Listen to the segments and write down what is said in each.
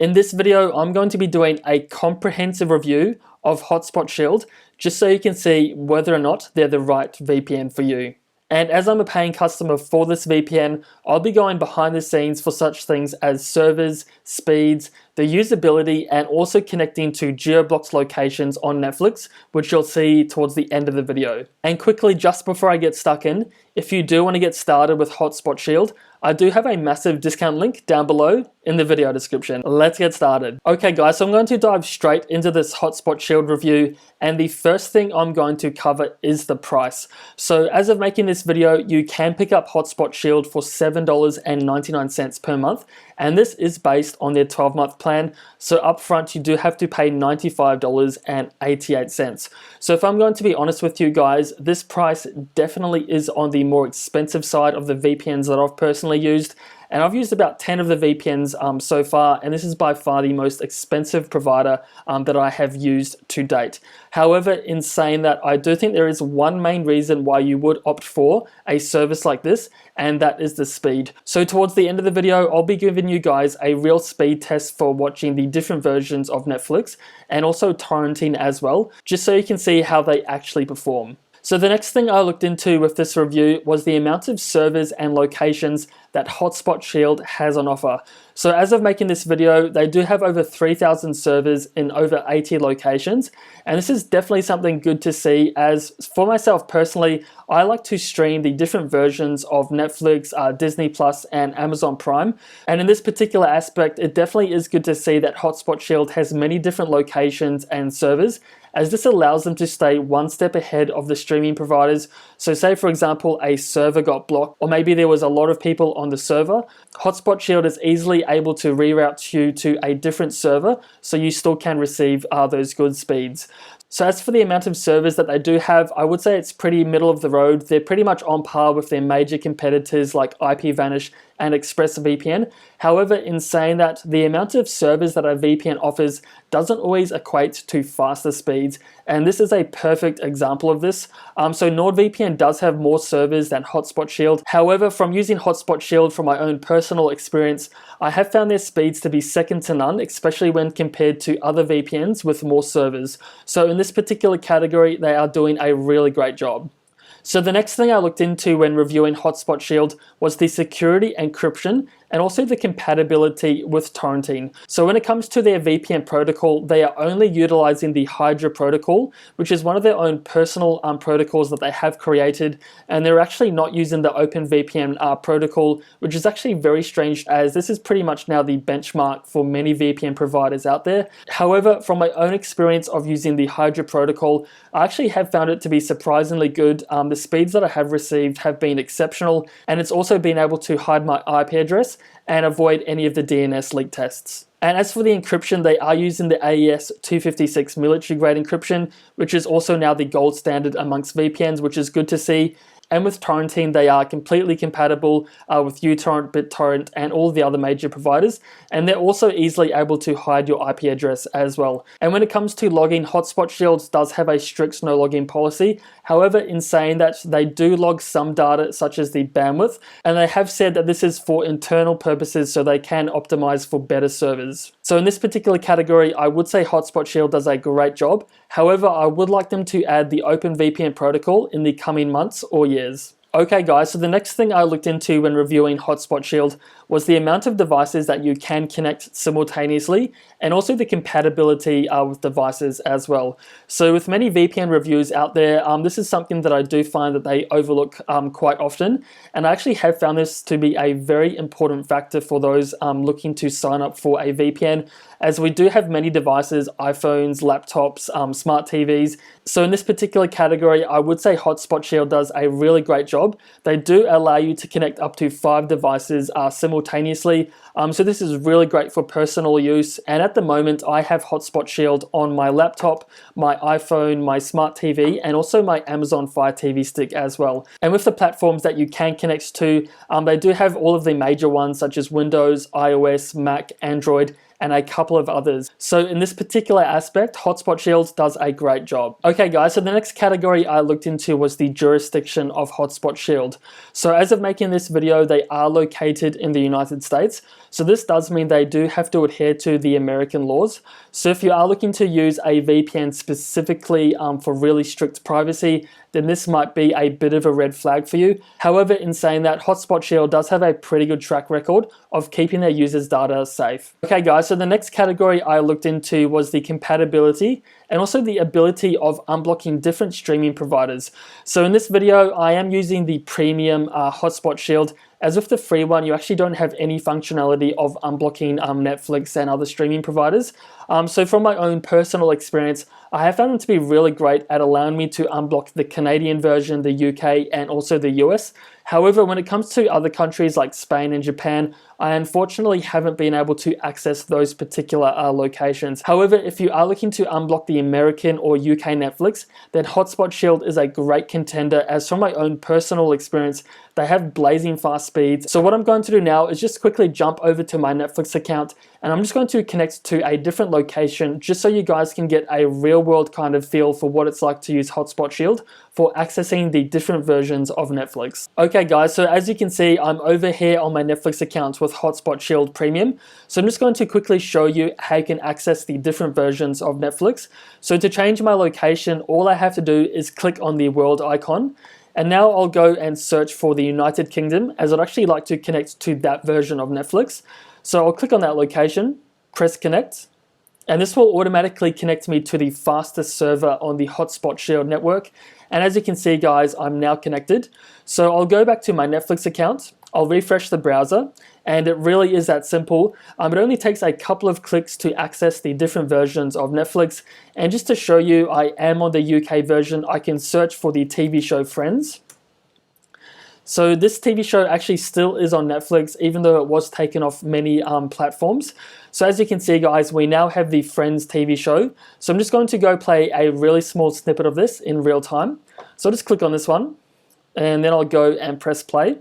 In this video, I'm going to be doing a comprehensive review of Hotspot Shield, just so you can see whether or not they're the right VPN for you. And as I'm a paying customer for this VPN, I'll be going behind the scenes for such things as servers, speeds, the usability, and also connecting to geo-blocked locations on Netflix, which you'll see towards the end of the video. And quickly, just before I get stuck in, if you do want to get started with Hotspot Shield, I do have a massive discount link down below in the video description. Let's get started. Okay guys, so I'm going to dive straight into this Hotspot Shield review, and the first thing I'm going to cover is the price. So as of making this video, you can pick up Hotspot Shield for $7.99 per month, and this is based on their 12-month plan. So upfront, you do have to pay $95.88. So if I'm going to be honest with you guys, this price definitely is on the more expensive side of the VPNs that I've personally used. And I've used about 10 of the VPNs so far, and this is by far the most expensive provider that I have used to date. However, in saying that, I do think there is one main reason why you would opt for a service like this, and that is the speed. So towards the end of the video, I'll be giving you guys a real speed test for watching the different versions of Netflix and also torrenting as well, just so you can see how they actually perform. So the next thing I looked into with this review was the amount of servers and locations that Hotspot Shield has on offer. So as of making this video, they do have over 3,000 servers in over 80 locations, and this is definitely something good to see, as for myself personally, I like to stream the different versions of Netflix, Disney Plus, and Amazon Prime, and in this particular aspect, it definitely is good to see that Hotspot Shield has many different locations and servers, as this allows them to stay one step ahead of the streaming providers. So say for example, a server got blocked, or maybe there was a lot of people on the server, Hotspot Shield is easily able to reroute you to a different server, so you still can receive those good speeds. So as for the amount of servers that they do have, I would say it's pretty middle of the road. They're pretty much on par with their major competitors like IPVanish and ExpressVPN. However, in saying that, the amount of servers that a VPN offers doesn't always equate to faster speeds, and this is a perfect example of this. So NordVPN does have more servers than Hotspot Shield. However, from using Hotspot Shield from my own personal experience, I have found their speeds to be second to none, especially when compared to other VPNs with more servers. So in this particular category, they are doing a really great job. So the next thing I looked into when reviewing Hotspot Shield was the security encryption and also the compatibility with torrenting. So when it comes to their VPN protocol, they are only utilizing the Hydra protocol, which is one of their own personal protocols that they have created, and they're actually not using the OpenVPN protocol, which is actually very strange, as this is pretty much now the benchmark for many VPN providers out there. However, from my own experience of using the Hydra protocol, I actually have found it to be surprisingly good. The speeds that I have received have been exceptional, and it's also been able to hide my IP address and avoid any of the DNS leak tests. And as for the encryption, they are using the AES 256 military grade encryption, which is also now the gold standard amongst VPNs, which is good to see. And with torrenting, they are completely compatible with uTorrent, BitTorrent, and all the other major providers. And they're also easily able to hide your IP address as well. And when it comes to logging, Hotspot Shield does have a strict no login policy. However, in saying that, they do log some data such as the bandwidth, and they have said that this is for internal purposes, so they can optimize for better servers. So in this particular category, I would say Hotspot Shield does a great job. However, I would like them to add the OpenVPN protocol in the coming months or years. Okay guys, so the next thing I looked into when reviewing Hotspot Shield was the amount of devices that you can connect simultaneously, and also the compatibility with devices as well. So with many VPN reviews out there, this is something that I do find that they overlook quite often, and I actually have found this to be a very important factor for those looking to sign up for a VPN, as we do have many devices, iPhones, laptops, smart TVs. So in this particular category, I would say Hotspot Shield does a really great job. They do allow you to connect up to 5 devices simultaneously. So this is really great for personal use, and at the moment I have Hotspot Shield on my laptop, my iPhone, my smart TV, and also my Amazon Fire TV stick as well. And with the platforms that you can connect to, they do have all of the major ones such as Windows, iOS, Mac, Android, and a couple of others. So in this particular aspect, Hotspot Shield does a great job. Okay guys, so the next category I looked into was the jurisdiction of Hotspot Shield. So as of making this video, they are located in the United States. So this does mean they do have to adhere to the American laws. So if you are looking to use a VPN specifically for really strict privacy, then this might be a bit of a red flag for you. However, in saying that, Hotspot Shield does have a pretty good track record of keeping their users' data safe. Okay guys, so the next category I looked into was the compatibility and also the ability of unblocking different streaming providers. So in this video, I am using the premium Hotspot Shield. As with the free one, you actually don't have any functionality of unblocking Netflix and other streaming providers. So from my own personal experience, I have found them to be really great at allowing me to unblock the Canadian version, the UK, and also the US. However, when it comes to other countries like Spain and Japan, I unfortunately haven't been able to access those particular locations. However, if you are looking to unblock the American or UK Netflix, then Hotspot Shield is a great contender, as from my own personal experience, they have blazing fast speeds. So what I'm going to do now is just quickly jump over to my Netflix account, and I'm just going to connect to a different location just so you guys can get a real world kind of feel for what it's like to use Hotspot Shield for accessing the different versions of Netflix. Okay guys, so as you can see, I'm over here on my Netflix account with Hotspot Shield Premium. So I'm just going to quickly show you how you can access the different versions of Netflix. So to change my location, all I have to do is click on the world icon. And now I'll go and search for the United Kingdom, as I'd actually like to connect to that version of Netflix. So I'll click on that location, press connect, and this will automatically connect me to the fastest server on the Hotspot Shield network. And as you can see guys, I'm now connected. So I'll go back to my Netflix account, I'll refresh the browser, and it really is that simple. It only takes a couple of clicks to access the different versions of Netflix. And just to show you, I am on the UK version. I can search for the TV show Friends. So this TV show actually still is on Netflix, even though it was taken off many platforms. So as you can see guys, we now have the Friends TV show. So I'm just going to go play a really small snippet of this in real time. So I'll just click on this one, and then I'll go and press play.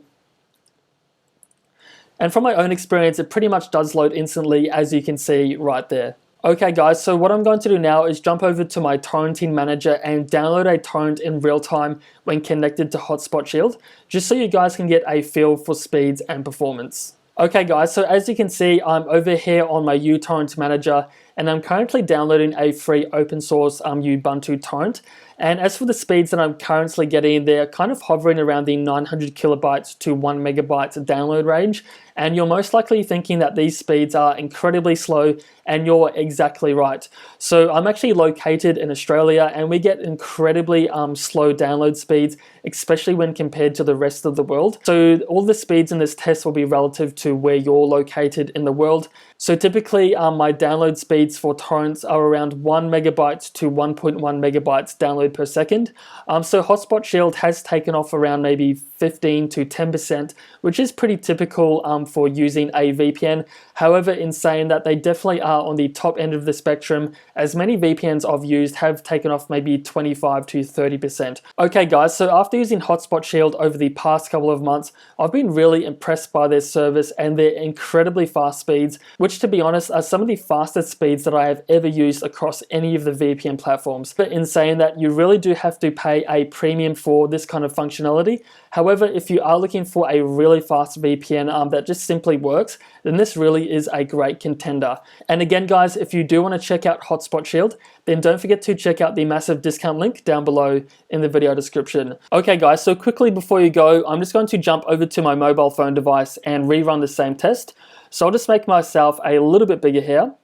And from my own experience, it pretty much does load instantly, as you can see right there. Okay guys, so what I'm going to do now is jump over to my torrenting manager and download a torrent in real time when connected to Hotspot Shield, just so you guys can get a feel for speeds and performance. Okay guys, so as you can see, I'm over here on my uTorrent manager, and I'm currently downloading a free open source Ubuntu torrent. And as for the speeds that I'm currently getting, they're kind of hovering around the 900 kilobytes to 1 megabyte download range. And you're most likely thinking that these speeds are incredibly slow, and you're exactly right. So I'm actually located in Australia, and we get incredibly slow download speeds, especially when compared to the rest of the world. So all the speeds in this test will be relative to where you're located in the world. So typically my download speeds for torrents are around 1 megabyte to 1.1 megabytes download per second. So Hotspot Shield has taken off around maybe 15 to 10%, which is pretty typical for using a VPN. However, in saying that, they definitely are on the top end of the spectrum, as many VPNs I've used have taken off maybe 25 to 30%. Okay guys, so after using Hotspot Shield over the past couple of months, I've been really impressed by their service and their incredibly fast speeds, which to be honest are some of the fastest speeds that I have ever used across any of the VPN platforms. But in saying that, you really do have to pay a premium for this kind of functionality. However, if you are looking for a really fast VPN that just simply works, then this really is a great contender. And again guys, if you do want to check out Hotspot Shield, then don't forget to check out the massive discount link down below in the video description. Okay guys, so quickly before you go, I'm just going to jump over to my mobile phone device and rerun the same test. So I'll just make myself a little bit bigger here.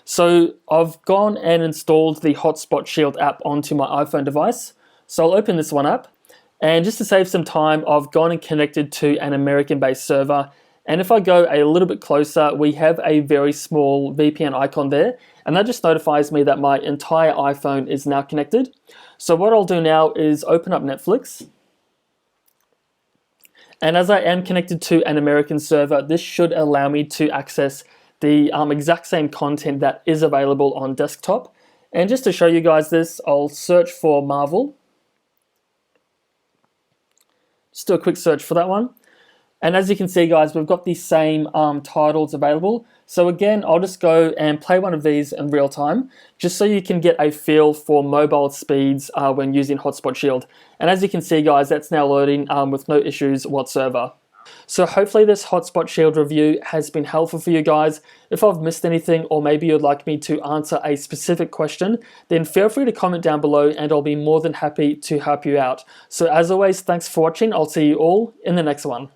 So I've gone and installed the Hotspot Shield app onto my iPhone device. So I'll open this one up. And just to save some time, I've gone and connected to an American-based server. And if I go a little bit closer, we have a very small VPN icon there. And that just notifies me that my entire iPhone is now connected. So what I'll do now is open up Netflix. And as I am connected to an American server, this should allow me to access the exact same content that is available on desktop. And just to show you guys this, I'll search for Marvel. Just do a quick search for that one. And as you can see, guys, we've got the same titles available. So again, I'll just go and play one of these in real time, just so you can get a feel for mobile speeds when using Hotspot Shield. And as you can see, guys, that's now loading with no issues whatsoever. So hopefully this Hotspot Shield review has been helpful for you guys. If I've missed anything, or maybe you'd like me to answer a specific question, then feel free to comment down below and I'll be more than happy to help you out. So as always, thanks for watching. I'll see you all in the next one.